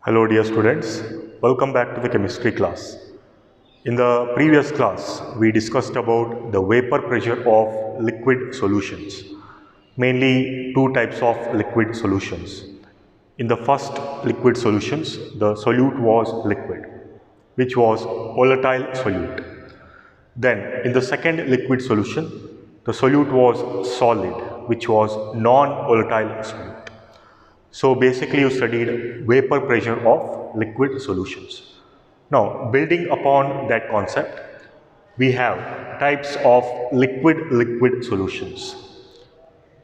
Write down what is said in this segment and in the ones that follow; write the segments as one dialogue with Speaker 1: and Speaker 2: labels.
Speaker 1: Hello dear students, welcome back to the chemistry class. In the previous class, we discussed about the vapor pressure of liquid solutions, mainly two types of liquid solutions. In the first liquid solutions, the solute was liquid, which was volatile solute. Then in the second liquid solution, the solute was solid, which was non-volatile solute. So basically you studied vapor pressure of liquid solutions. Now building upon that concept, we have types of liquid-liquid solutions.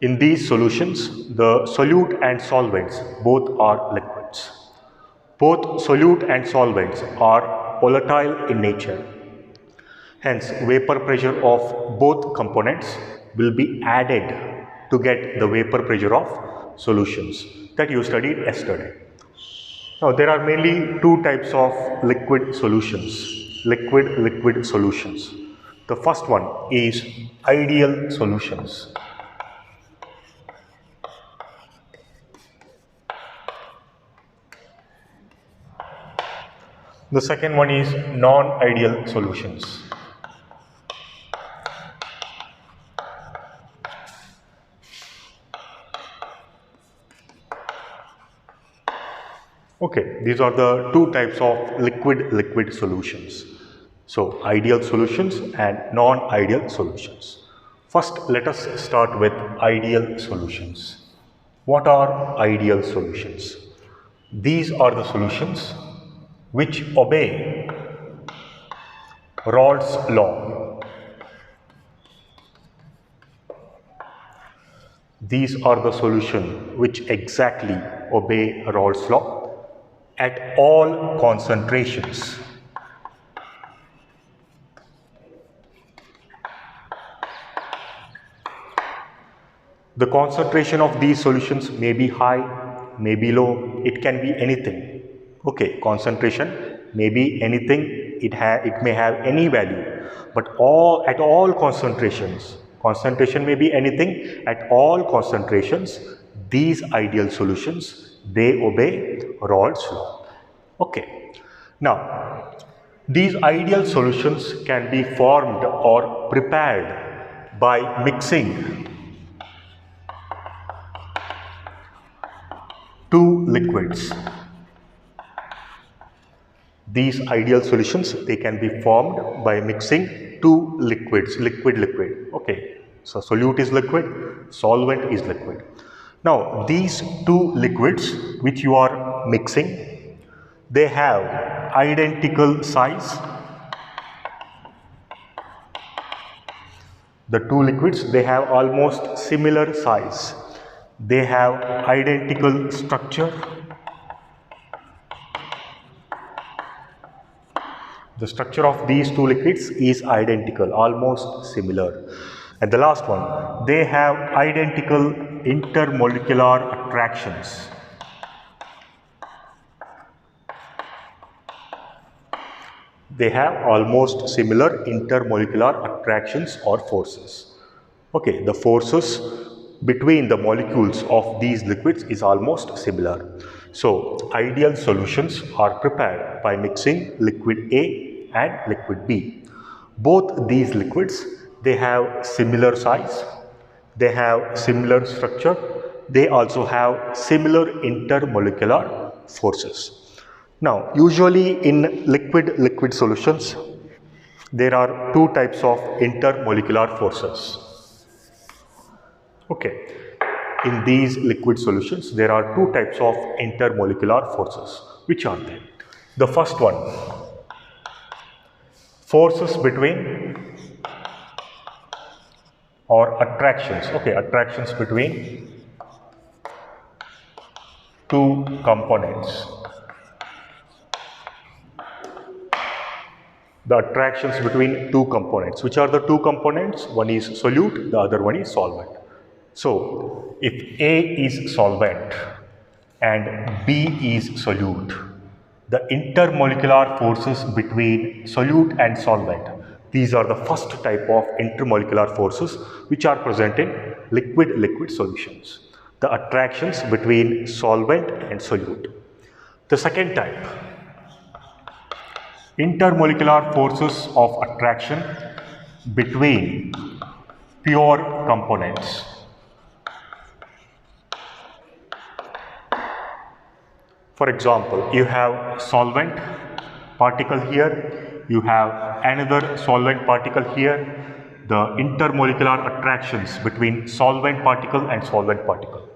Speaker 1: In these solutions, the solute and solvents both are liquids. Both solute and solvents are volatile in nature. Hence, vapor pressure of both components will be added to get the vapor pressure of solutions that you studied yesterday. Now, there are mainly two types of liquid solutions, liquid-liquid solutions. The first one is ideal solutions. The second one is non-ideal solutions. Okay, these are the two types of liquid-liquid solutions. So, ideal solutions and non-ideal solutions. First, let us start with ideal solutions. What are ideal solutions? These are the solutions which obey Raoult's law. These are the solutions which exactly obey Raoult's law at all concentrations. The concentration of these solutions may be high, may be low, it can be anything. Okay, concentration may be anything, it may have any value, but at all concentrations, concentration may be anything, at all concentrations, these ideal solutions, they obey Raoult's law. Okay, now these ideal solutions can be formed or prepared by mixing two liquids. These ideal solutions, they can be formed by mixing two liquids, liquid. Okay, so solute is liquid, solvent is liquid. Now, these two liquids which you are mixing, they have identical size. The two liquids, they have almost similar size. They have identical structure. The structure of these two liquids is identical, almost similar. And the last one, they have identical intermolecular attractions. They have almost similar intermolecular attractions or forces. Okay, the forces between the molecules of these liquids is almost similar. So, ideal solutions are prepared by mixing liquid A and liquid B. Both these liquids, they have similar size, they have similar structure, they also have similar intermolecular forces. Now, usually in liquid solutions, there are two types of intermolecular forces. Okay, in these liquid solutions, there are two types of intermolecular forces. Which are they? The first one, forces between or attractions. Okay, attractions between two components. The attractions between two components. Which are the two components? One is solute, the other one is solvent. So, if A is solvent and B is solute, the intermolecular forces between solute and solvent, these are the first type of intermolecular forces which are present in liquid solutions. The attractions between solvent and solute. The second type, intermolecular forces of attraction between pure components. For example, you have solvent particle here, you have another solvent particle here. The intermolecular attractions between solvent particle and solvent particle.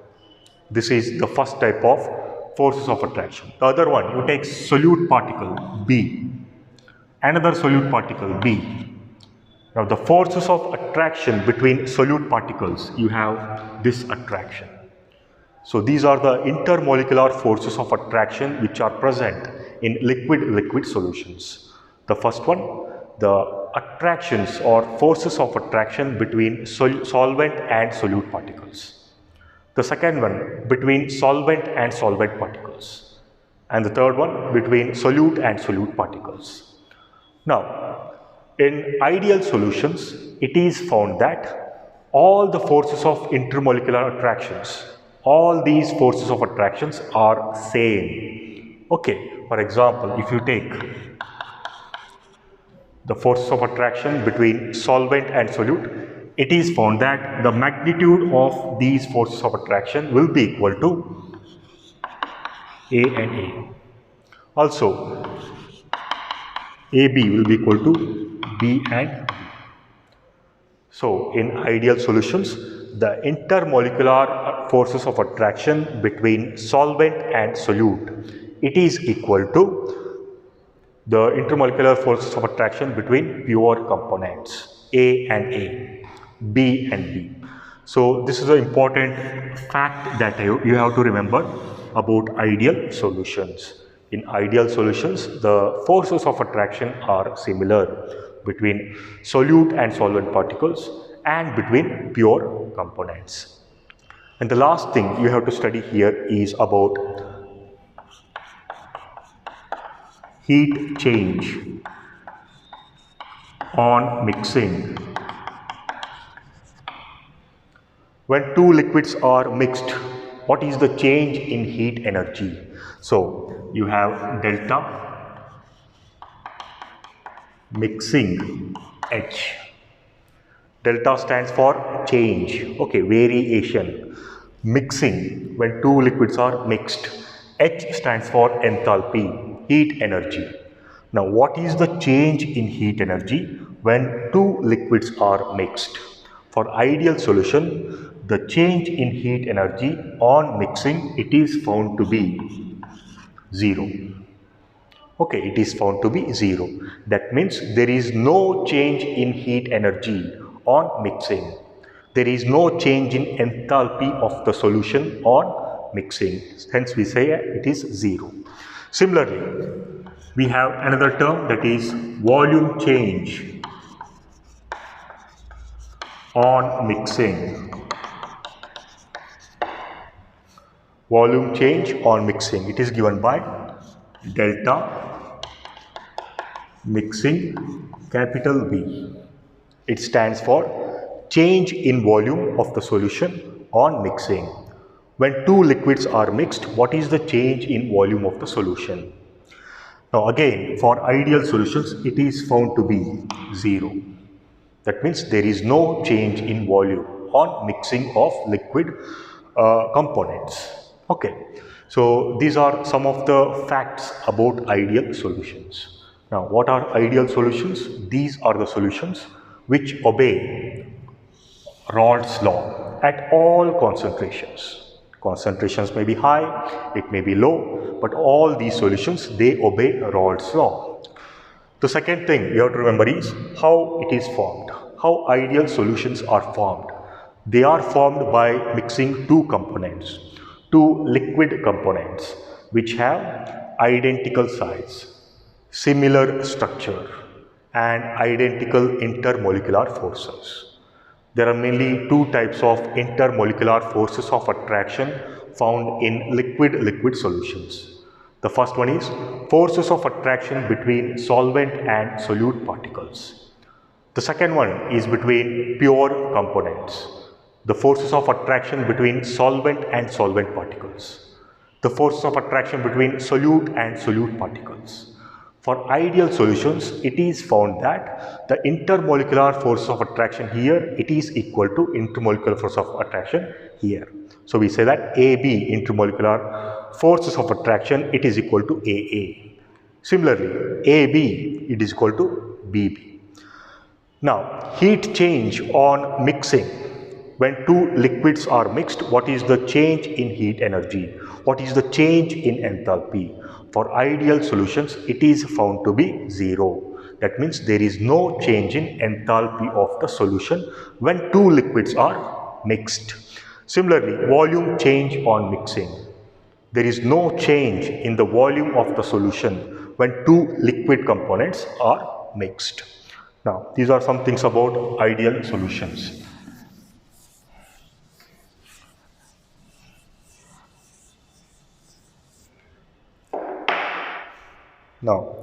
Speaker 1: This is the first type of forces of attraction. The other one, you take solute particle B, another solute particle B. Now the forces of attraction between solute particles, you have this attraction. So these are the intermolecular forces of attraction which are present in liquid solutions. The first one, the attractions or forces of attraction between solvent and solute particles. The second one, between solvent and solvent particles. And the third one, between solute and solute particles. Now, in ideal solutions, it is found that all the forces of intermolecular attractions, all these forces of attractions are same. Okay, for example, if you take the forces of attraction between solvent and solute, it is found that the magnitude of these forces of attraction will be equal to A and A. Also, AB will be equal to B and B. So, in ideal solutions, the intermolecular forces of attraction between solvent and solute, it is equal to the intermolecular forces of attraction between pure components A and A, B and B. So, this is an important fact that you have to remember about ideal solutions. In ideal solutions, the forces of attraction are similar between solute and solvent particles and between pure components. And the last thing you have to study here is about heat change on mixing. When two liquids are mixed, what is the change in heat energy? So, you have delta mixing H. Delta stands for change, okay, variation. Mixing, when two liquids are mixed. H stands for enthalpy, heat energy. Now, what is the change in heat energy when two liquids are mixed? For ideal solution, the change in heat energy on mixing, it is found to be 0. Okay, it is found to be 0. That means there is no change in heat energy on mixing. There is no change in enthalpy of the solution on mixing. Hence we say it is 0. Similarly, we have another term, that is volume change on mixing. Volume change on mixing. It is given by delta mixing capital B. It stands for change in volume of the solution on mixing. When two liquids are mixed, what is the change in volume of the solution? Now again, for ideal solutions, it is found to be 0. That means there is no change in volume on mixing of liquid components. Okay, so these are some of the facts about ideal solutions. Now, what are ideal solutions? These are the solutions which obey Raoult's law at all concentrations. Concentrations may be high, it may be low, but all these solutions, they obey Raoult's law. The second thing you have to remember is how it is formed, how ideal solutions are formed. They are formed by mixing two components, two liquid components which have identical size, similar structure and identical intermolecular forces. There are mainly two types of intermolecular forces of attraction found in liquid solutions. The first one is forces of attraction between solvent and solute particles. The second one is between pure components, the forces of attraction between solvent and solvent particles. the force of attraction between solute and solute particles. For ideal solutions, it is found that the intermolecular force of attraction here, it is equal to intermolecular force of attraction here. So we say that AB, intermolecular forces of attraction, it is equal to AA. Similarly, AB, it is equal to BB. Now, heat change on mixing. When two liquids are mixed, what is the change in heat energy? What is the change in enthalpy? For ideal solutions, it is found to be 0. That means there is no change in enthalpy of the solution when two liquids are mixed. Similarly, volume change on mixing. There is no change in the volume of the solution when two liquid components are mixed. Now, these are some things about ideal solutions. Now,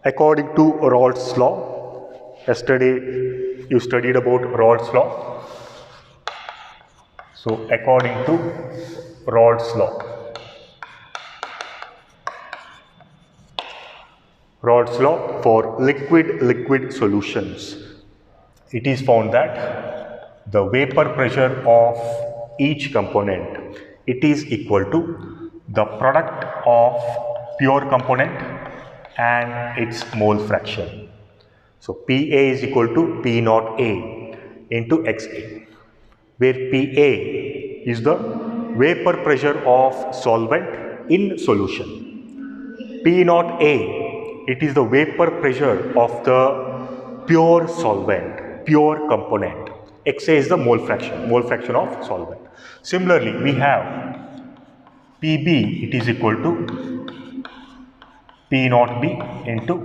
Speaker 1: according to Raoult's law, yesterday you studied about Raoult's law. So, according to Raoult's law, for liquid solutions, it is found that the vapor pressure of each component, it is equal to the product of pure component and its mole fraction. So Pa is equal to P naught A into Xa, where Pa is the vapor pressure of solvent in solution. P naught A, it is the vapor pressure of the pure solvent, pure component. Xa is the mole fraction of solvent. Similarly, we have Pb, it is equal to P naught B into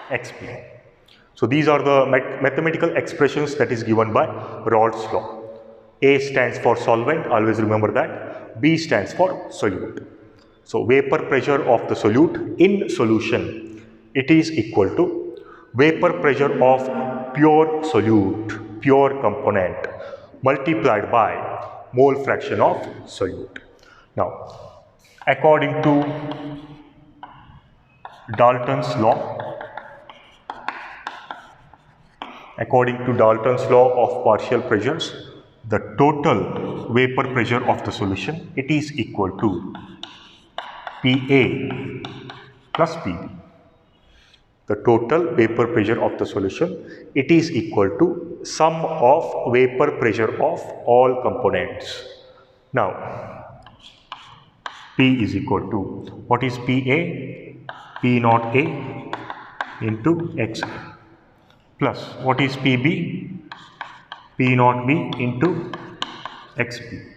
Speaker 1: Xp. So these are the mathematical expressions that is given by Raoult's law. A stands for solvent, always remember that. B stands for solute. So vapor pressure of the solute in solution, it is equal to vapor pressure of pure solute, pure component, multiplied by mole fraction of solute. Now, according to Dalton's law, of partial pressures, the total vapor pressure of the solution, it is equal to Pa plus Pb. The total vapor pressure of the solution, it is equal to sum of vapor pressure of all components. Now, P is equal to, what is Pa? P naught A into Xa. Plus, what is Pb? P naught B into Xb.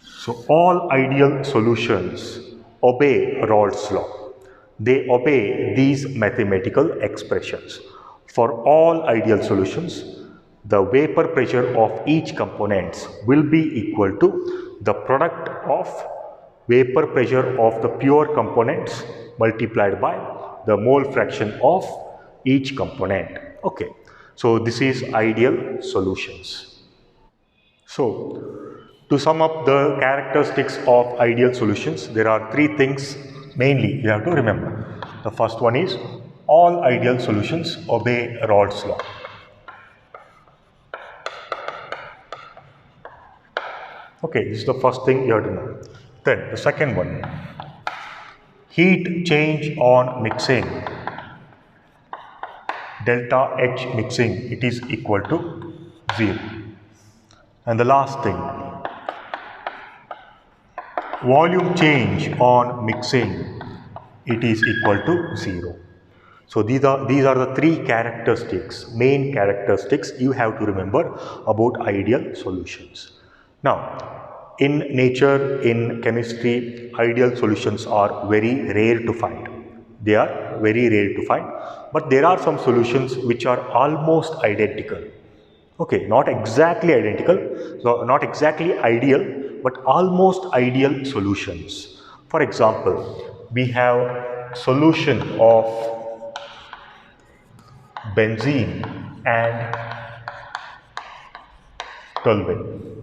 Speaker 1: So, all ideal solutions obey Raoult's law. They obey these mathematical expressions. For all ideal solutions, the vapor pressure of each components will be equal to the product of vapor pressure of the pure components multiplied by the mole fraction of each component. Okay, so this is ideal solutions. So, to sum up the characteristics of ideal solutions, there are three things mainly you have to remember. The first one is all ideal solutions obey Raoult's law. Okay, this is the first thing you have to know. Then the second one, heat change on mixing, delta H mixing, it is equal to 0. And the last thing, volume change on mixing, it is equal to 0. So these are the three characteristics, main characteristics you have to remember about ideal solutions. Now, in nature, in chemistry, ideal solutions are very rare to find. They are very rare to find, but there are some solutions which are almost identical. Okay, not exactly identical, so not exactly ideal, but almost ideal solutions. For example, we have solution of benzene and toluene.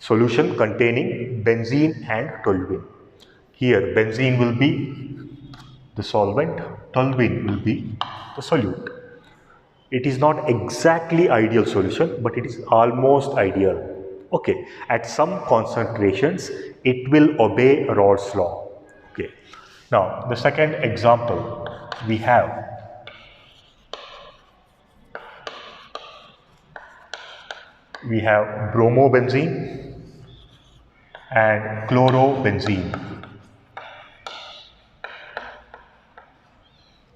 Speaker 1: solution containing benzene and toluene. Here benzene will be the solvent, toluene will be the solute. It is not exactly ideal solution, but it is almost ideal. Okay, at some concentrations, it will obey Raoult's law. Okay, now the second example we have bromobenzene and chlorobenzene.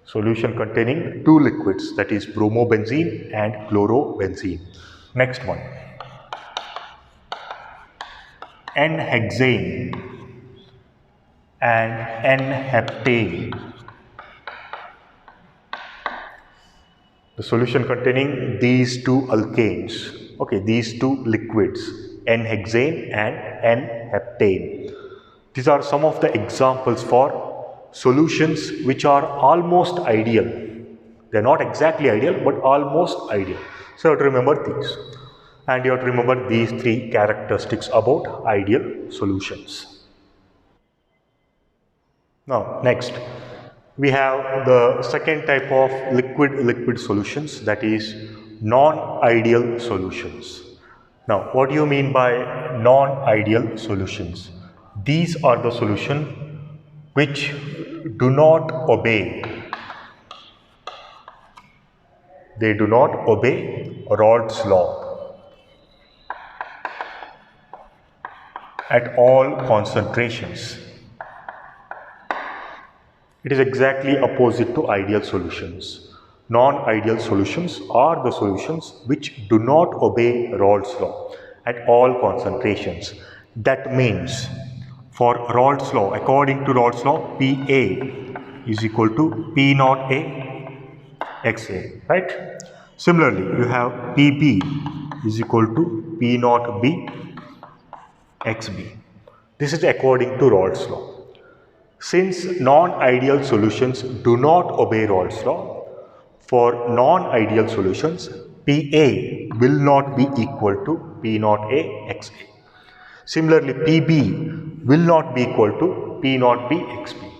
Speaker 1: Solution containing two liquids, that is bromobenzene and chlorobenzene. Next one, N-hexane and N-heptane. The solution containing these two alkanes, okay, these two liquids, N-hexane and N-heptane. These are some of the examples for solutions which are almost ideal. They are not exactly ideal, but almost ideal. So you have to remember these. And you have to remember these three characteristics about ideal solutions. Now, next, we have the second type of liquid-liquid solutions, that is non-ideal solutions. Now, what do you mean by non-ideal solutions? These are the solutions which do not obey. They do not obey Raoult's law at all concentrations. It is exactly opposite to ideal solutions. Non-ideal solutions are the solutions which do not obey Raoult's law at all concentrations. That means for Raoult's law, according to Raoult's law, Pa is equal to P naught A XA, right? Similarly, you have Pb is equal to P naught B XB. This is according to Raoult's law. Since non-ideal solutions do not obey Raoult's law, for non-ideal solutions, Pa will not be equal to P naught A XA. Similarly, Pb will not be equal to P naught B XB,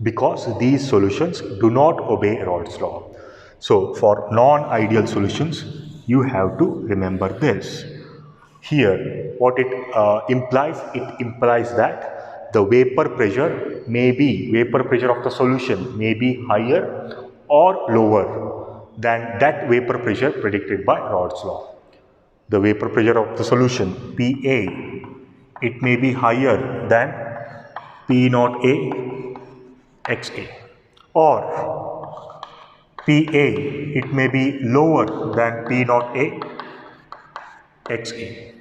Speaker 1: because these solutions do not obey Raoult's law. So, for non-ideal solutions, you have to remember this. Here, what it implies that the vapor pressure of the solution may be higher or lower than that vapor pressure predicted by Raoult's law. The vapor pressure of the solution, Pa, it may be higher than P naught A XA, or Pa, it may be lower than P naught A XA.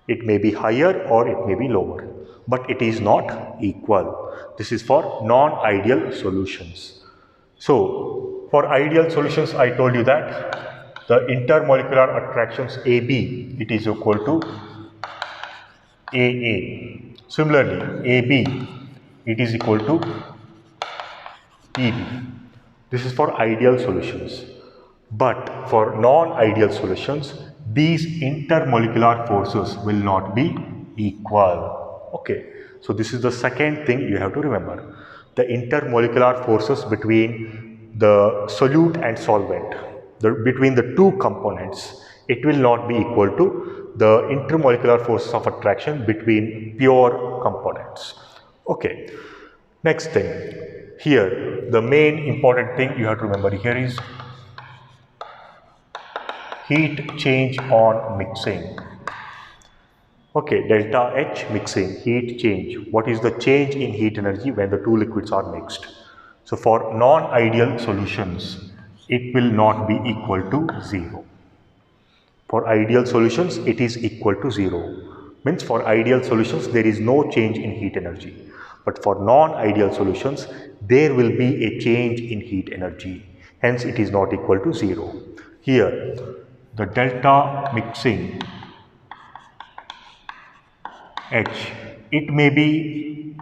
Speaker 1: It may be higher or it may be lower, but it is not equal. This is for non-ideal solutions. So, for ideal solutions, I told you that the intermolecular attractions AB, it is equal to AA. Similarly, AB, it is equal to PB. This is for ideal solutions. But for non-ideal solutions, these intermolecular forces will not be equal. Okay, so this is the second thing you have to remember. The intermolecular forces between the solute and solvent, between the two components, it will not be equal to the intermolecular forces of attraction between pure components. Okay, next thing, here the main important thing you have to remember here is heat change on mixing. Okay, delta H mixing, heat change. What is the change in heat energy when the two liquids are mixed? So for non-ideal solutions, it will not be equal to 0. For ideal solutions, it is equal to 0. Means for ideal solutions, there is no change in heat energy. But for non-ideal solutions, there will be a change in heat energy. Hence, it is not equal to 0. Here, the delta mixing H, it may be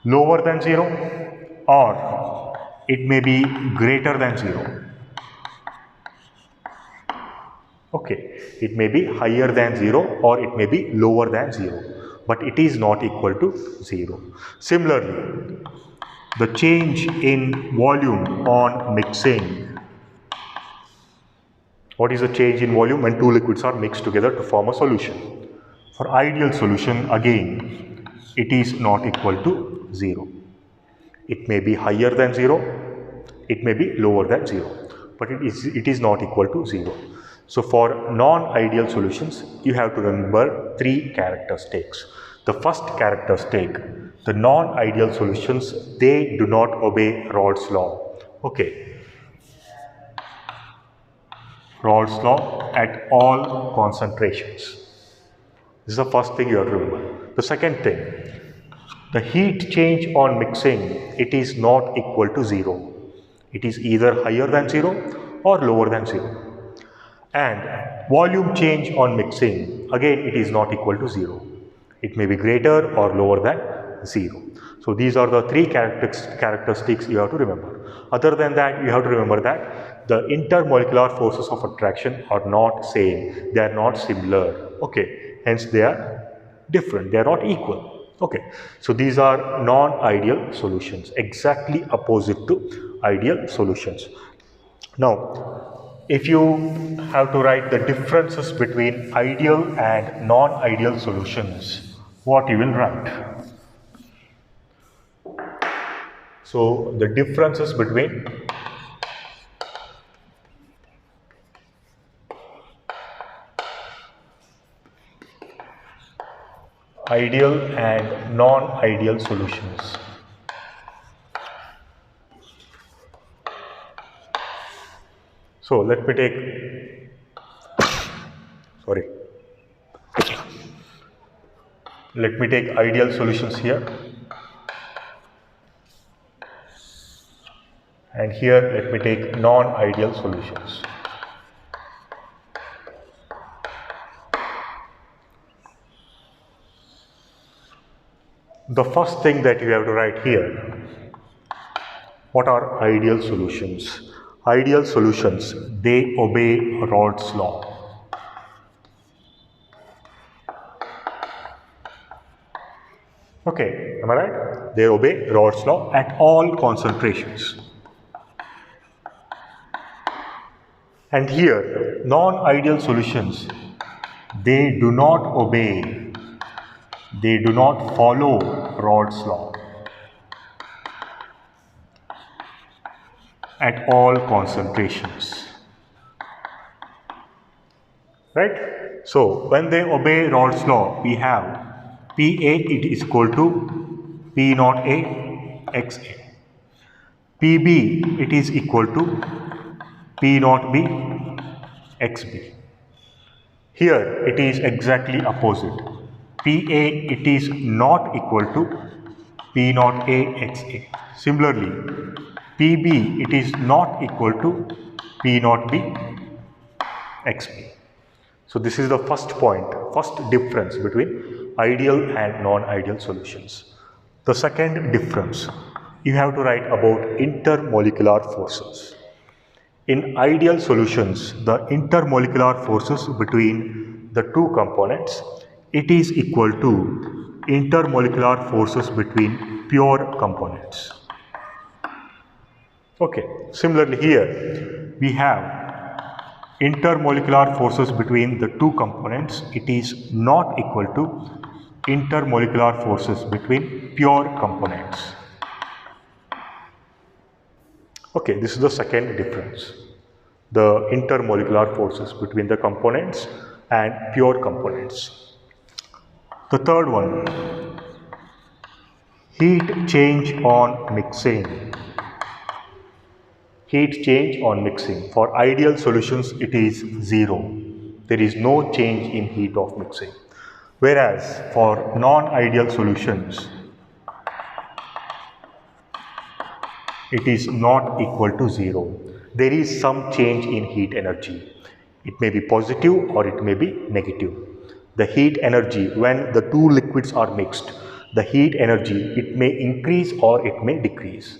Speaker 1: lower than 0 or it may be greater than 0. Okay, it may be higher than 0 or it may be lower than 0, but it is not equal to 0. Similarly, the change in volume on mixing. What is the change in volume when two liquids are mixed together to form a solution? For ideal solution, again, it is not equal to 0. It may be higher than 0, it may be lower than 0, but it is not equal to 0. So for non-ideal solutions, you have to remember three characteristics. The first characteristic, the non-ideal solutions, they do not obey Raoult's law. Okay, Raoult's law at all concentrations. This is the first thing you have to remember. The second thing, the heat change on mixing, it is not equal to 0. It is either higher than 0 or lower than 0. And volume change on mixing, again it is not equal to 0. It may be greater or lower than 0. So these are the three characteristics you have to remember. Other than that, you have to remember that the intermolecular forces of attraction are not same, they are not similar. Okay, hence they are different, they are not equal. Okay, so these are non-ideal solutions, exactly opposite to ideal solutions. Now, if you have to write the differences between ideal and non-ideal solutions, what you will write? So, the differences between ideal and non-ideal solutions. So let me take, let me take ideal solutions here, and here let me take non-ideal solutions. The first thing that you have to write here, what are ideal solutions? Ideal solutions, they obey Raoult's law. Okay, am I right? They obey Raoult's law at all concentrations. And here, non-ideal solutions, they do not obey, they do not follow Raoult's law at all concentrations. Right? So, when they obey Raoult's law, we have Pa it is equal to P naught A XA. Pb it is equal to P naught B XB. Here it is exactly opposite. Pa it is not equal to P naught A XA. Similarly, Pb it is not equal to P naught B XB. So this is the first point, first difference between ideal and non-ideal solutions. The second difference, you have to write about intermolecular forces. In ideal solutions, the intermolecular forces between the two components, it is equal to intermolecular forces between pure components. Okay, similarly here, we have intermolecular forces between the two components, it is not equal to intermolecular forces between pure components. Okay, this is the second difference, the intermolecular forces between the components and pure components. The third one, heat change on mixing. Heat change on mixing. For ideal solutions, it is 0. There is no change in heat of mixing. Whereas for non-ideal solutions, it is not equal to 0. There is some change in heat energy. It may be positive or it may be negative. The heat energy, when the two liquids are mixed, the heat energy, it may increase or it may decrease,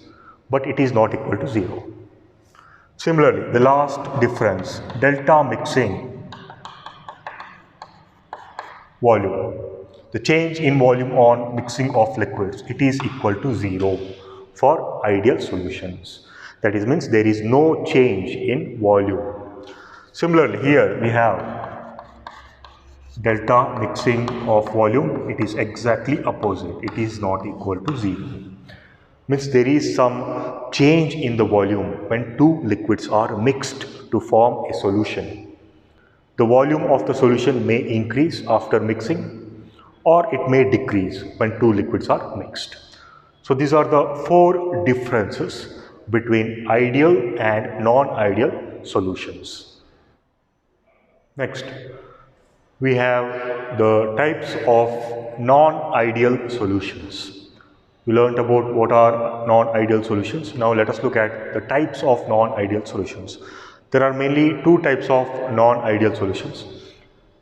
Speaker 1: but it is not equal to 0. Similarly, the last difference, delta mixing, volume. The change in volume on mixing of liquids, it is equal to 0 for ideal solutions. That is means there is no change in volume. Similarly, here we have delta mixing of volume, it is exactly opposite, it is not equal to 0. Means there is some change in the volume when two liquids are mixed to form a solution. The volume of the solution may increase after mixing or it may decrease when two liquids are mixed. So these are the 4 differences between ideal and non-ideal solutions. Next, we have the types of non-ideal solutions. We learned about what are non-ideal solutions. Now let us look at the types of non-ideal solutions. There are mainly 2 types of non-ideal solutions.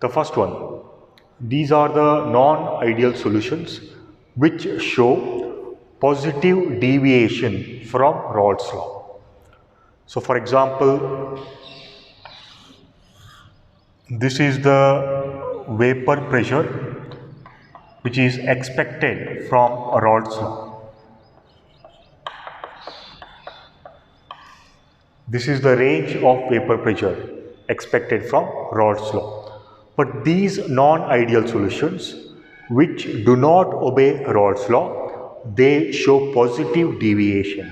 Speaker 1: The first one, these are the non-ideal solutions which show positive deviation from Raoult's law. So for example, this is the vapor pressure which is expected from Raoult's law. This is the range of vapor pressure expected from Raoult's law. But these non-ideal solutions which do not obey Raoult's law, they show positive deviation.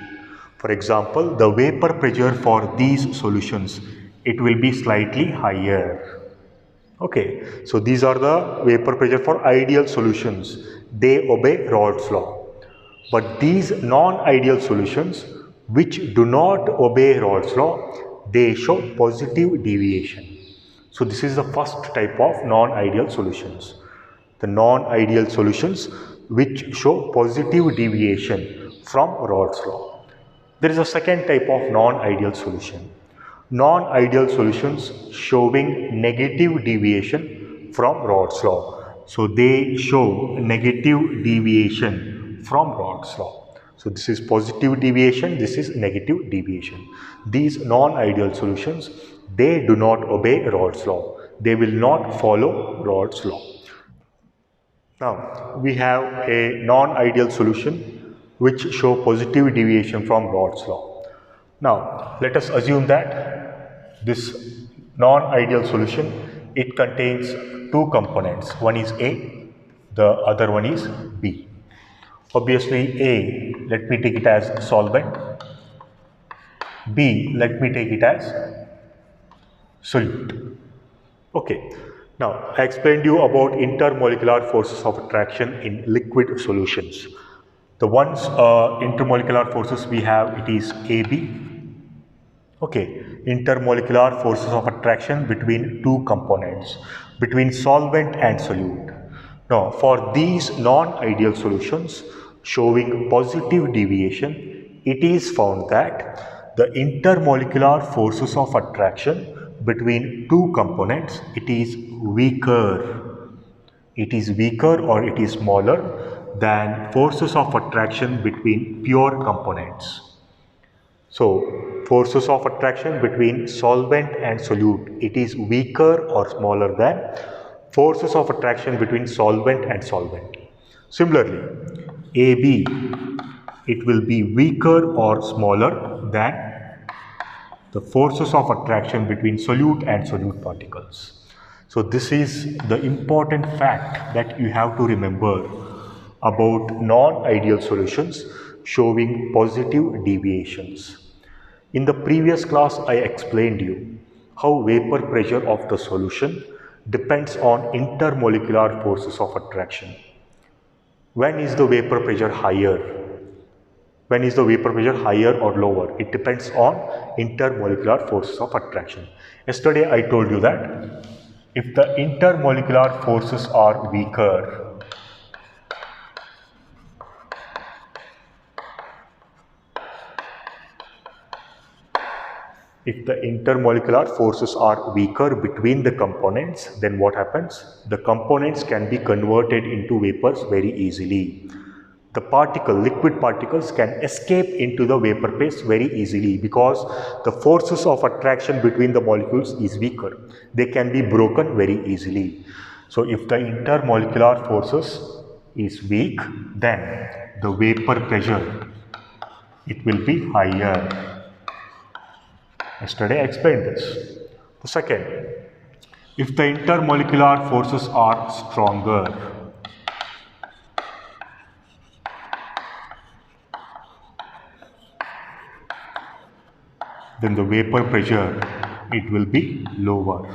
Speaker 1: For example, the vapor pressure for these solutions, it will be slightly higher. Okay, so these are the vapor pressure for ideal solutions. They obey Raoult's law. But these non-ideal solutions which do not obey Raoult's law, they show positive deviation. So this is the first type of non-ideal solutions. The non-ideal solutions which show positive deviation from Raoult's law. There is a second type of non-ideal solution. Non-ideal solutions showing negative deviation from Raoult's law. So they show negative deviation from Raoult's law. So this is positive deviation, this is negative deviation. These non-ideal solutions, they do not obey Raoult's law. They will not follow Raoult's law. Now we have a non-ideal solution which show positive deviation from Raoult's law. Now let us assume that this non-ideal solution, it contains 2 components. One is A, the other one is B. Obviously A, let me take it as solvent. B, let me take it as solute. Okay. Now I explained you about intermolecular forces of attraction in liquid solutions. The ones intermolecular forces we have, it is AB. Okay, intermolecular forces of attraction between 2 components, between solvent and solute. Now, for these non-ideal solutions showing positive deviation, it is found that the intermolecular forces of attraction between 2 components, it is weaker. It is weaker or it is smaller than forces of attraction between pure components. So, forces of attraction between solvent and solute, it is weaker or smaller than forces of attraction between solvent and solvent. Similarly, AB, it will be weaker or smaller than the forces of attraction between solute and solute particles. So this is the important fact that you have to remember about non-ideal solutions showing positive deviations. In the previous class, I explained you how vapor pressure of the solution depends on intermolecular forces of attraction. When is the vapor pressure higher? When is the vapor pressure higher or lower? It depends on intermolecular forces of attraction. Yesterday I told you that if the intermolecular forces are weaker, if the intermolecular forces are weaker between the components, then what happens? The components can be converted into vapors very easily. The liquid particles can escape into the vapor phase very easily because the forces of attraction between the molecules is weaker. They can be broken very easily. So if the intermolecular forces is weak, then the vapor pressure, it will be higher. Yesterday I explained this. The second, if the intermolecular forces are stronger, then the vapor pressure, it will be lower,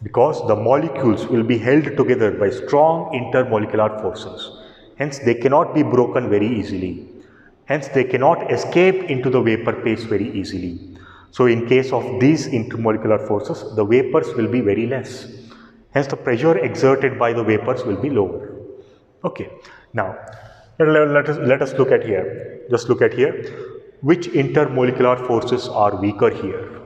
Speaker 1: because the molecules will be held together by strong intermolecular forces. Hence they cannot be broken very easily. Hence they cannot escape into the vapor phase very easily. So in case of these intermolecular forces, the vapors will be very less. Hence the pressure exerted by the vapors will be lower. Okay. Now let us look at here. Just look at here. Which intermolecular forces are weaker here?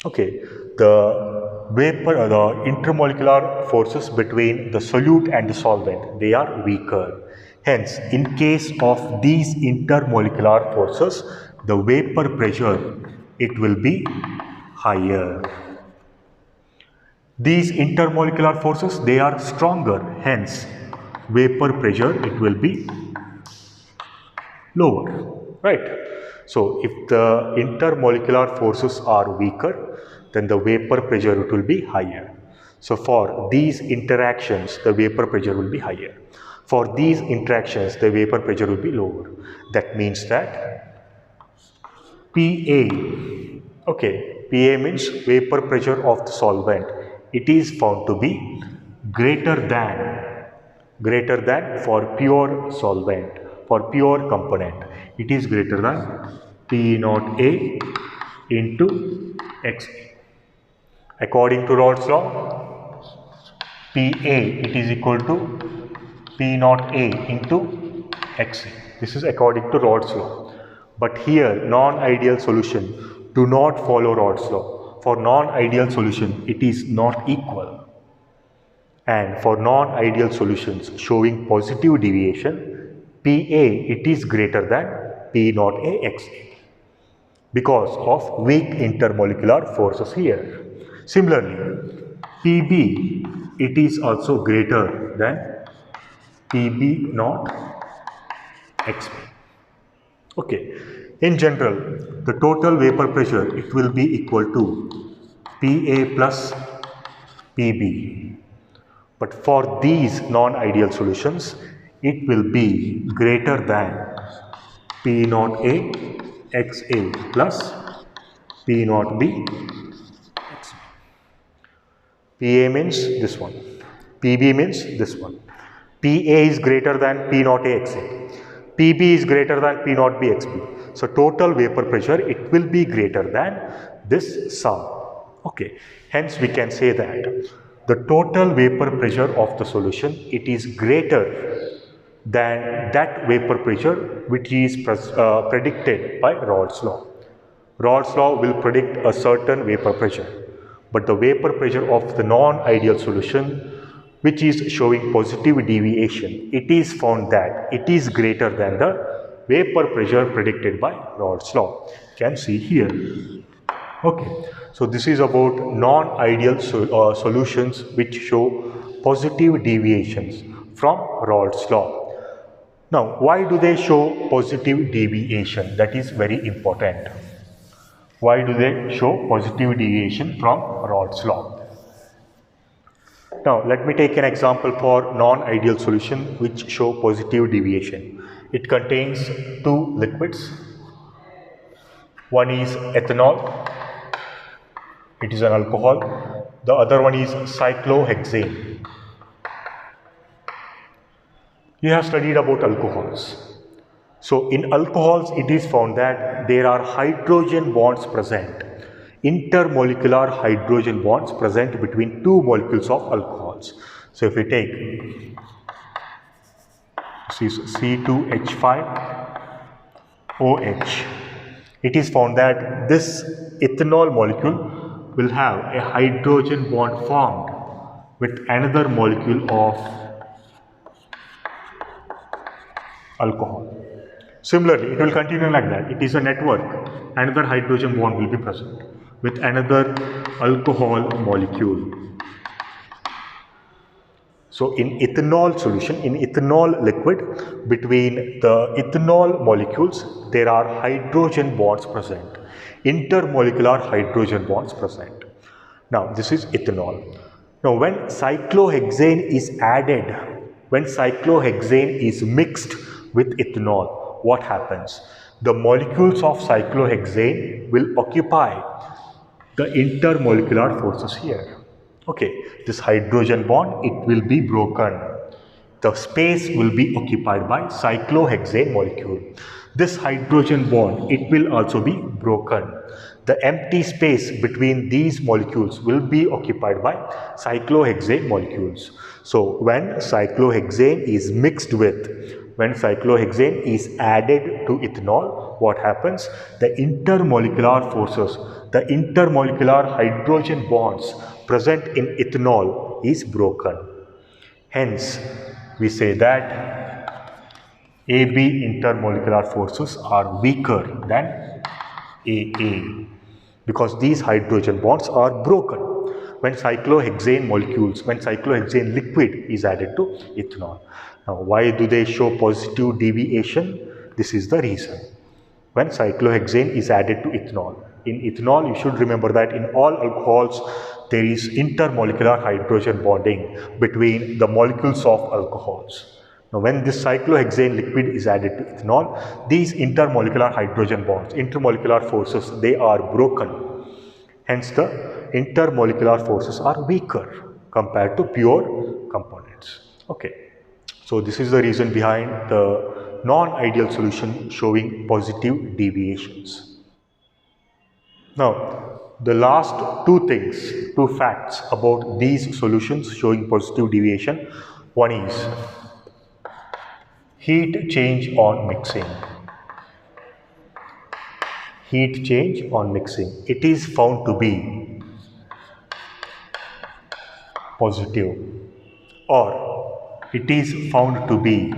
Speaker 1: Okay, the intermolecular forces between the solute and the solvent, they are weaker. Hence, in case of these intermolecular forces, the vapor pressure, it will be higher. These intermolecular forces, they are stronger. Hence, vapor pressure, it will be lower, right? So if the intermolecular forces are weaker, then the vapor pressure, it will be higher. So for these interactions, the vapor pressure will be higher. For these interactions, the vapor pressure will be lower. That means that PA, okay, PA means vapor pressure of the solvent. It is found to be greater than for pure solvent, for pure component. It is greater than P naught A into XA. According to Rod's law, PA, it is equal to P naught A into XA. This is according to Rod's law. But here, non-ideal solution do not follow Rod's law. For non-ideal solution, it is not equal. And for non-ideal solutions showing positive deviation, PA, it is greater than P naught A XA because of weak intermolecular forces here. Similarly, PB, it is also greater than PB naught XB. Okay. In general, the total vapor pressure, it will be equal to PA plus PB. But for these non-ideal solutions, it will be greater than P naught A XA plus P naught B XB. PA means this one, PB means this one. PA is greater than P naught A XA. PB is greater than P naught B XB. So total vapor pressure, it will be greater than this sum. Okay. Hence we can say that the total vapor pressure of the solution, it is greater than that vapor pressure which is predicted by Rod's law. Rod's law will predict a certain vapor pressure, but the vapor pressure of the non-ideal solution which is showing positive deviation, it is found that it is greater than the vapor pressure predicted by Rod's law. You can see here. Okay, so this is about non-ideal solutions which show positive deviations from Rod's law. Now, why do they show positive deviation? That is very important. Why do they show positive deviation from Rod's law? Now, let me take an example for non-ideal solution which show positive deviation. It contains two liquids. One is ethanol. It is an alcohol. The other one is cyclohexane. You have studied about alcohols. So in alcohols, it is found that there are hydrogen bonds present, intermolecular hydrogen bonds present between two molecules of alcohols. So if we take this is C2H5OH, it is found that this ethanol molecule will have a hydrogen bond formed with another molecule of alcohol. Similarly, it will continue like that. It is a network. Another hydrogen bond will be present with another alcohol molecule. So in ethanol solution, in ethanol liquid, between the ethanol molecules, there are hydrogen bonds present, intermolecular hydrogen bonds present. Now this is ethanol. Now when cyclohexane is added, when cyclohexane is mixed with ethanol, what happens? The molecules of cyclohexane will occupy the intermolecular forces here. Okay, this hydrogen bond, it will be broken. The space will be occupied by cyclohexane molecule. This hydrogen bond, it will also be broken. The empty space between these molecules will be occupied by cyclohexane molecules. So when cyclohexane is mixed with, when cyclohexane is added to ethanol, what happens? The intermolecular forces, the intermolecular hydrogen bonds present in ethanol is broken. Hence, we say that AB intermolecular forces are weaker than AA because these hydrogen bonds are broken when cyclohexane molecules, when cyclohexane liquid is added to ethanol. Now, why do they show positive deviation? This is the reason. When cyclohexane is added to ethanol. In ethanol, you should remember that in all alcohols, there is intermolecular hydrogen bonding between the molecules of alcohols. Now, when this cyclohexane liquid is added to ethanol, these intermolecular hydrogen bonds, intermolecular forces, they are broken. Hence, the intermolecular forces are weaker compared to pure components. Okay. So this is the reason behind the non-ideal solution showing positive deviations. Now, the last two things, two facts about these solutions showing positive deviation. One is heat change on mixing. Heat change on mixing. It is found to be positive, or it is found to be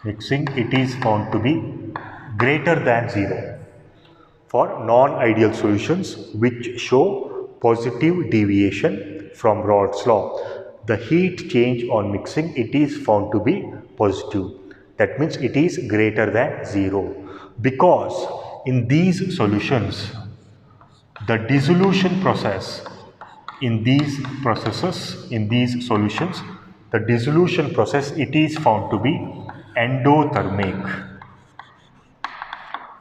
Speaker 1: mixing, it is found to be greater than 0 for non-ideal solutions which show positive deviation from Rod's law. The heat change on mixing, it is found to be positive. That means it is greater than 0 because in these solutions, the dissolution process in these processes, in these solutions, the dissolution process, it is found to be endothermic.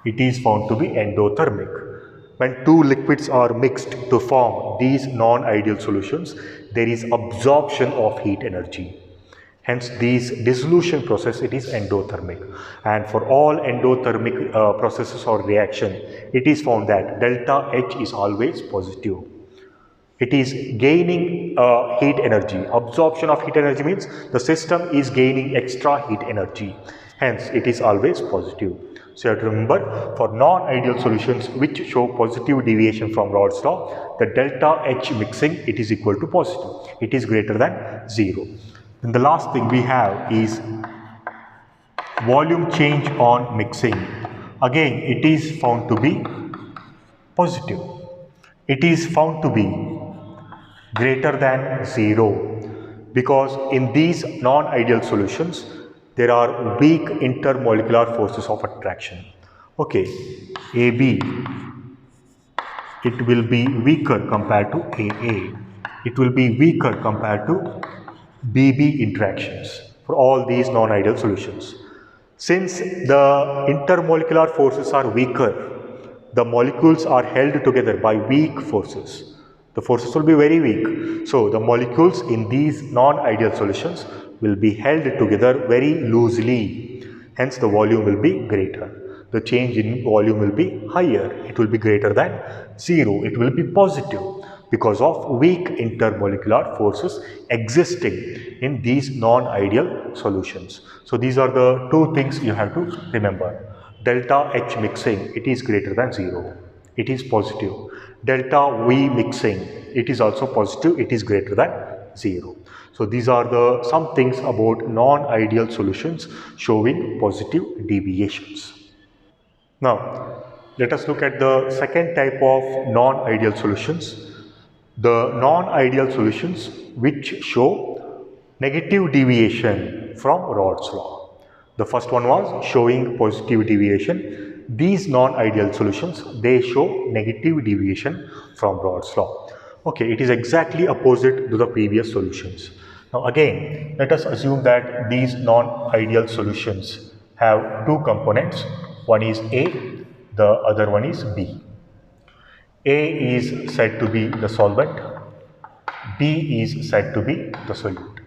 Speaker 1: It is found to be endothermic. When two liquids are mixed to form these non-ideal solutions, there is absorption of heat energy. Hence, these dissolution process, it is endothermic. And for all endothermic processes or reaction, it is found that delta H is always positive. It is gaining heat energy. Absorption of heat energy means the system is gaining extra heat energy. Hence, it is always positive. So, you have to remember, for non-ideal solutions which show positive deviation from Rod's law, the delta H mixing, it is equal to positive. It is greater than 0. Then the last thing we have is volume change on mixing. Again, it is found to be positive. It is found to be greater than 0 because in these non-ideal solutions there are weak intermolecular forces of attraction. Okay, AB, it will be weaker compared to AA. It will be weaker compared to BB interactions for all these non-ideal solutions. Since the intermolecular forces are weaker, the molecules are held together by weak forces. The forces will be very weak. So, the molecules in these non-ideal solutions will be held together very loosely. Hence, the volume will be greater. The change in volume will be higher. It will be greater than 0. It will be positive because of weak intermolecular forces existing in these non-ideal solutions. So, these are the two things you have to remember. Delta H mixing, it is greater than 0. It is positive. Delta V mixing, it is also positive. It is greater than 0. So, these are the some things about non-ideal solutions showing positive deviations. Now, let us look at the second type of non-ideal solutions. The non-ideal solutions which show negative deviation from Rod's law. The first one was showing positive deviation. These non-ideal solutions, they show negative deviation from Rod's law. Okay, it is exactly opposite to the previous solutions. Now again, let us assume that these non-ideal solutions have two components. One is A, the other one is B. A is said to be the solvent, B is said to be the solute.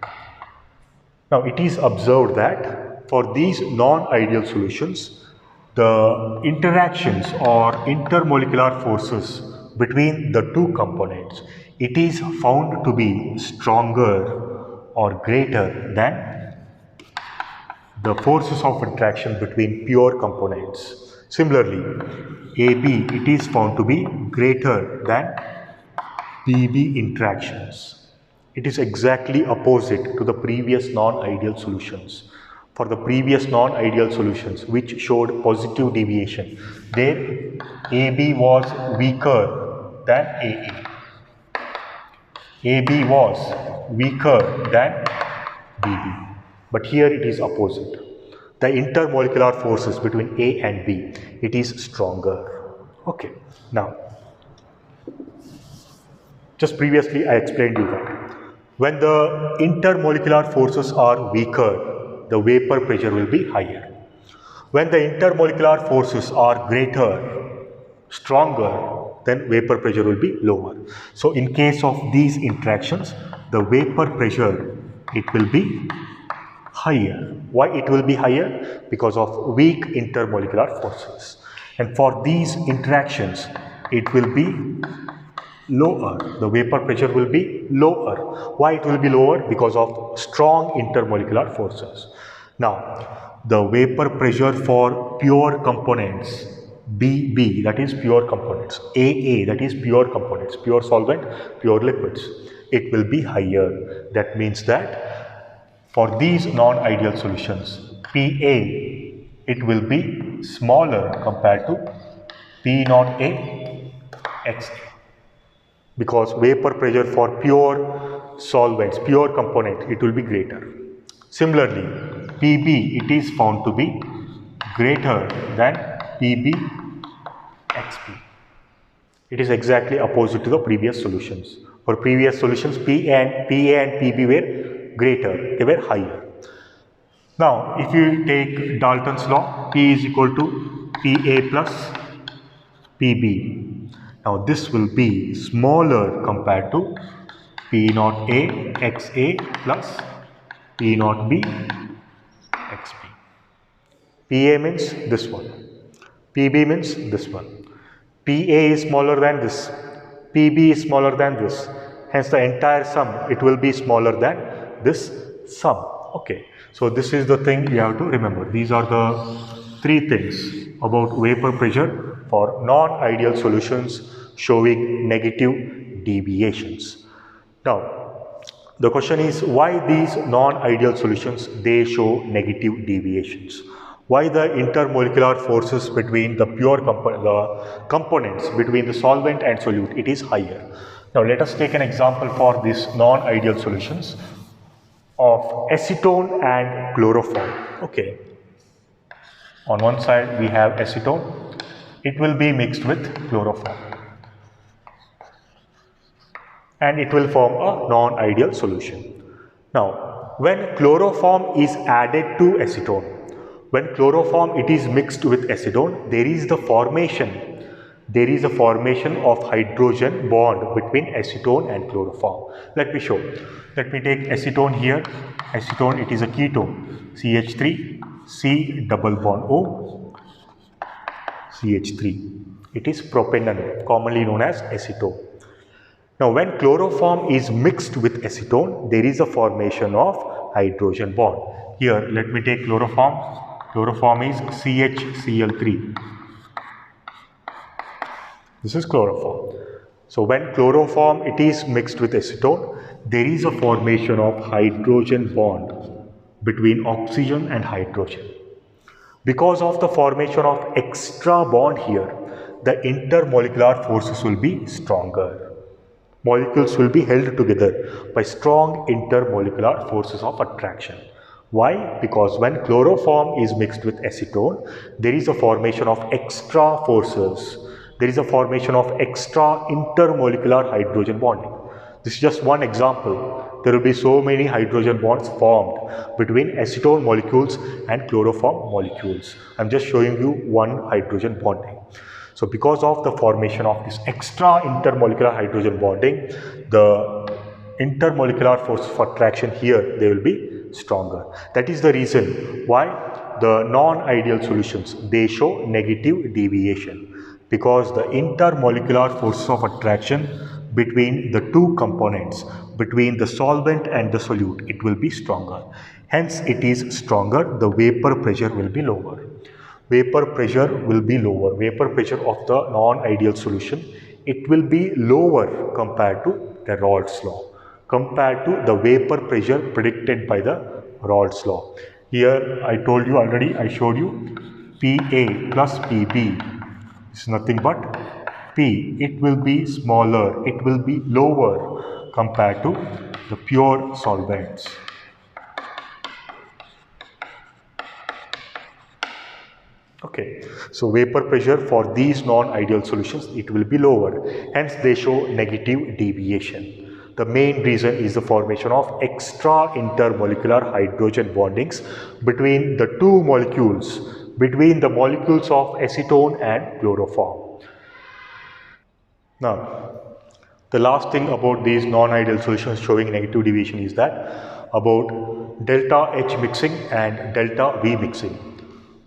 Speaker 1: Now it is observed that for these non-ideal solutions, the interactions or intermolecular forces between the two components, it is found to be stronger or greater than the forces of interaction between pure components. Similarly, AB, it is found to be greater than BB interactions. It is exactly opposite to the previous non-ideal solutions. For the previous non-ideal solutions which showed positive deviation, there AB was weaker than AA. AB was weaker than BB. But here it is opposite. The intermolecular forces between A and B, it is stronger. Okay, now just previously I explained you that when the intermolecular forces are weaker, the vapor pressure will be higher. When the intermolecular forces are greater, stronger, then vapor pressure will be lower. So in case of these interactions, the vapor pressure, it will be higher. Why it will be higher? Because of weak intermolecular forces. And for these interactions, it will be lower. The vapor pressure will be lower. Why it will be lower? Because of strong intermolecular forces. Now, the vapor pressure for pure components, BB, that is pure components, AA, that is pure components, pure solvent, pure liquids, it will be higher. That means that for these non-ideal solutions, PA, it will be smaller compared to P naught A, XA. Because vapor pressure for pure solvents, pure component, it will be greater. Similarly, PB, it is found to be greater than PB XP. It is exactly opposite to the previous solutions. For previous solutions, PA and PB were greater, they were higher. Now, if you take Dalton's law, P is equal to PA plus PB. Now this will be smaller compared to P naught A XA plus P naught B XB. PA means this one, PB means this one. PA is smaller than this, PB is smaller than this. Hence the entire sum, it will be smaller than this sum. Okay, so this is the thing you have to remember. These are the three things about vapor pressure for non-ideal solutions showing negative deviations. Now, the question is why these non-ideal solutions, they show negative deviations? Why the intermolecular forces between the components between the solvent and solute, it is higher. Now, let us take an example for these non-ideal solutions of acetone and chloroform. Okay. On one side we have acetone, it will be mixed with chloroform and it will form a non-ideal solution. Now, when chloroform is added to acetone, when chloroform it is mixed with acetone, there is a formation of hydrogen bond between acetone and chloroform. Let me show. Let me take acetone here. Acetone, it is a ketone, CH3, C double bond O, CH3. It is propanol, commonly known as acetone. Now, when chloroform is mixed with acetone, there is a formation of hydrogen bond. Here, let me take chloroform. Chloroform is CHCl3. This is chloroform. So, when chloroform it is mixed with acetone, there is a formation of hydrogen bond between oxygen and hydrogen. Because of the formation of extra bond here, the intermolecular forces will be stronger. Molecules will be held together by strong intermolecular forces of attraction. Why? Because when chloroform is mixed with acetone, there is a formation of extra forces. There is a formation of extra intermolecular hydrogen bonding. This is just one example. There will be so many hydrogen bonds formed between acetone molecules and chloroform molecules. I am just showing you one hydrogen bonding. So because of the formation of this extra intermolecular hydrogen bonding, the intermolecular force of attraction here, they will be stronger. That is the reason why the non-ideal solutions, they show negative deviation, because the intermolecular force of attraction between the two components, between the solvent and the solute, it will be stronger. Hence it is stronger, the vapor pressure will be lower. Vapor pressure will be lower. Vapor pressure of the non-ideal solution, it will be lower compared to the Raoult's law, compared to the vapor pressure predicted by the Raoult's law. Here I told you already, I showed you PA plus PB is nothing but P. It will be smaller, it will be lower compared to the pure solvents. Okay, so vapor pressure for these non-ideal solutions, it will be lower, hence they show negative deviation. The main reason is the formation of extra intermolecular hydrogen bondings between the two molecules, between the molecules of acetone and chloroform. Now, the last thing about these non-ideal solutions showing negative deviation is that about delta H mixing and delta V mixing.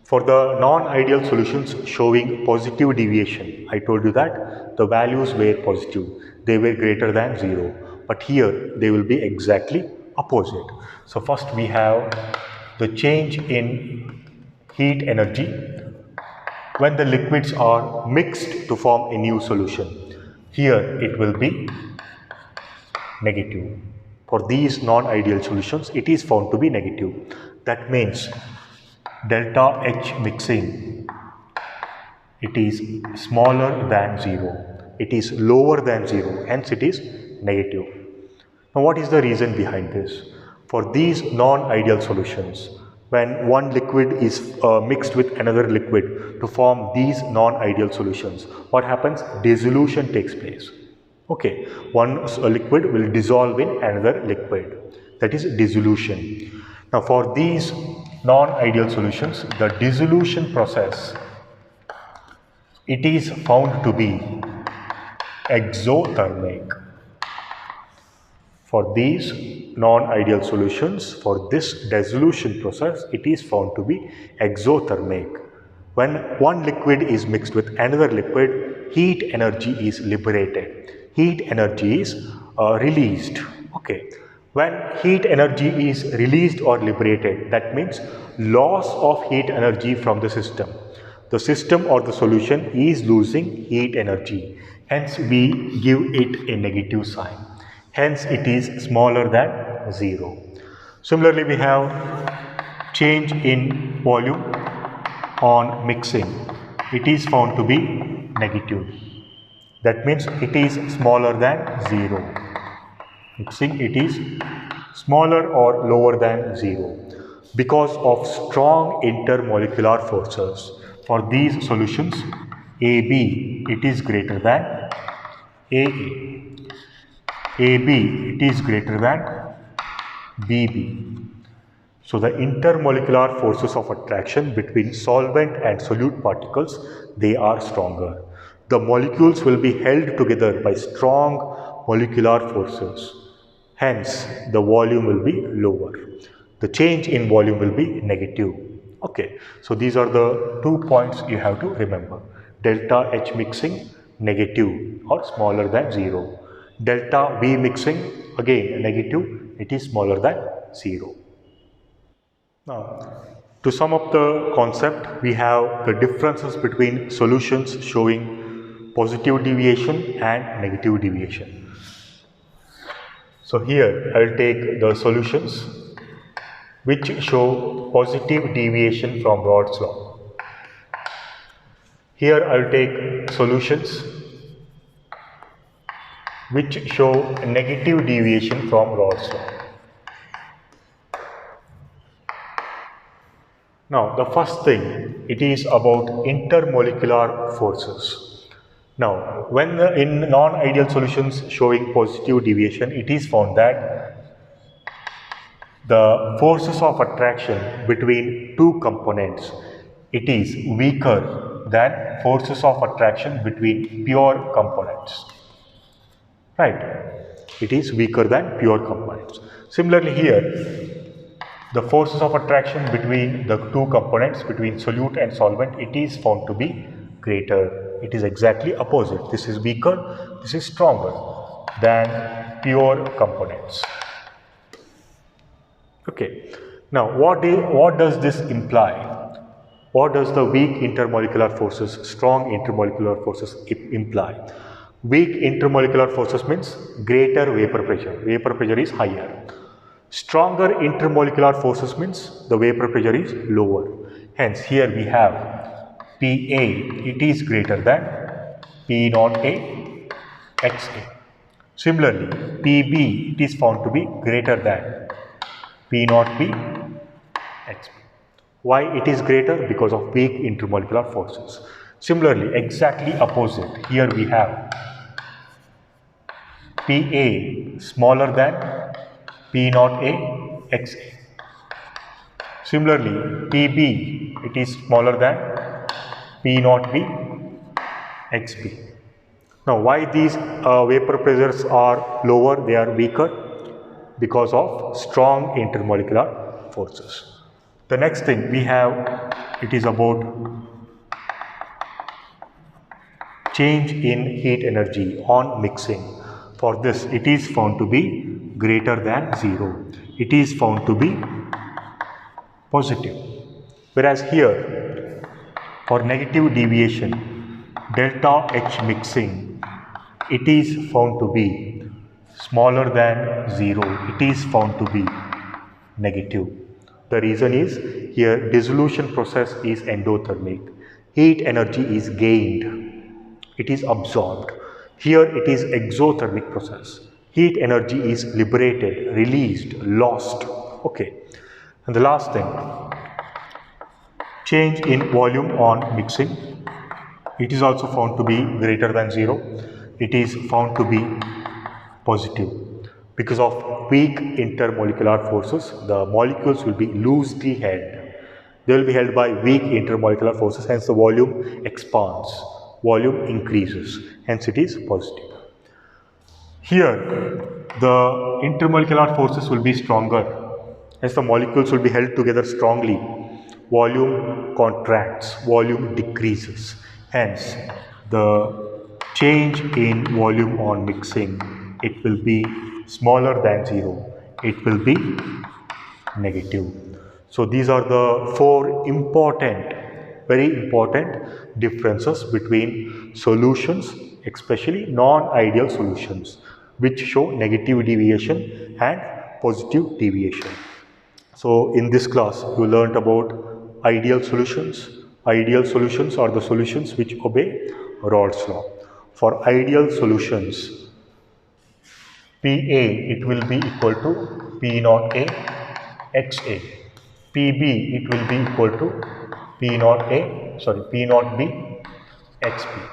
Speaker 1: For the non-ideal solutions showing positive deviation, I told you that the values were positive, they were greater than 0. But here they will be exactly opposite. So first we have the change in heat energy when the liquids are mixed to form a new solution. Here it will be negative. For these non-ideal solutions, it is found to be negative. That means delta H mixing, it is smaller than 0. It is lower than 0, hence it is negative. Now what is the reason behind this? For these non-ideal solutions, when one liquid is mixed with another liquid to form these non-ideal solutions, what happens? Dissolution takes place. Okay, one liquid will dissolve in another liquid. That is dissolution. Now for these non-ideal solutions, the dissolution process, it is found to be exothermic. For these non-ideal solutions, for this dissolution process, it is found to be exothermic. When one liquid is mixed with another liquid, heat energy is liberated. Heat energy is released. Okay. When heat energy is released or liberated, that means loss of heat energy from the system. The system or the solution is losing heat energy. Hence, we give it a negative sign. Hence, it is smaller than 0. Similarly, we have change in volume on mixing. It is found to be negative. That means it is smaller than 0. Mixing, it is smaller or lower than 0 because of strong intermolecular forces. For these solutions, AB, it is greater than AA. AB, it is greater than BB. So the intermolecular forces of attraction between solvent and solute particles, they are stronger. The molecules will be held together by strong molecular forces. Hence, the volume will be lower. The change in volume will be negative. Okay, so these are the 2 points you have to remember. Delta H mixing, negative or smaller than 0. Delta V mixing, again negative, it is smaller than 0. Now, to sum up the concept, we have the differences between solutions showing positive deviation and negative deviation. So here I will take the solutions which show positive deviation from Raoult's law. Here I will take solutions which show negative deviation from Raoult's law. Now, the first thing, it is about intermolecular forces. Now, when in non-ideal solutions showing positive deviation, it is found that the forces of attraction between two components, it is weaker than forces of attraction between pure components. Right? It is weaker than pure components. Similarly here, the forces of attraction between the two components, between solute and solvent, it is found to be greater. It is exactly opposite. This is weaker, this is stronger than pure components. Okay. Now, what does this imply? What does the weak intermolecular forces, strong intermolecular forces imply? Weak intermolecular forces means greater vapor pressure. Vapor pressure is higher. Stronger intermolecular forces means the vapor pressure is lower. Hence, here we have Pa, it is greater than P naught A XA. Similarly, Pb, it is found to be greater than P naught B XB. Why it is greater? Because of weak intermolecular forces. Similarly, exactly opposite, here we have Pa smaller than P naught A XA. Similarly, Pb, it is smaller than P naught B XB. Now, why these vapor pressures are lower, they are weaker? Because of strong intermolecular forces. The next thing we have, it is about change in heat energy on mixing. For this, it is found to be greater than 0. It is found to be positive. Whereas here, for negative deviation, delta H mixing, it is found to be smaller than 0. It is found to be negative. The reason is here dissolution process is endothermic. Heat energy is gained. It is absorbed. Here it is exothermic process. Heat energy is liberated, released, lost. Okay. And the last thing, change in volume on mixing. It is also found to be greater than 0. It is found to be positive. Because of weak intermolecular forces, the molecules will be loosely held. They will be held by weak intermolecular forces, hence the volume expands, volume increases, hence it is positive. Here, the intermolecular forces will be stronger, hence the molecules will be held together strongly. Volume contracts, volume decreases, hence the change in volume on mixing, it will be smaller than 0. It will be negative. So these are the 4 important, very important differences between solutions, especially non-ideal solutions, which show negative deviation and positive deviation. So in this class, you learnt about ideal solutions. Ideal solutions are the solutions which obey Raoult's law. For ideal solutions, Pa, it will be equal to P naught A XA. Pb, it will be equal to P naught B XB.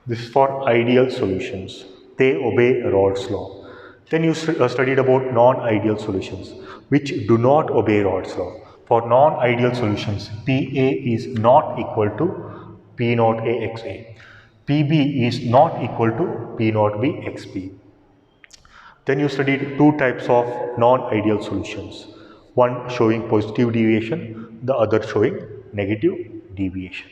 Speaker 1: This is for ideal solutions. They obey Raoult's law. Then you studied about non-ideal solutions which do not obey Raoult's law. For non-ideal solutions, Pa is not equal to P naught A XA. Pb is not equal to P naught B XB. Then you studied 2 types of non-ideal solutions. One showing positive deviation, the other showing negative deviation.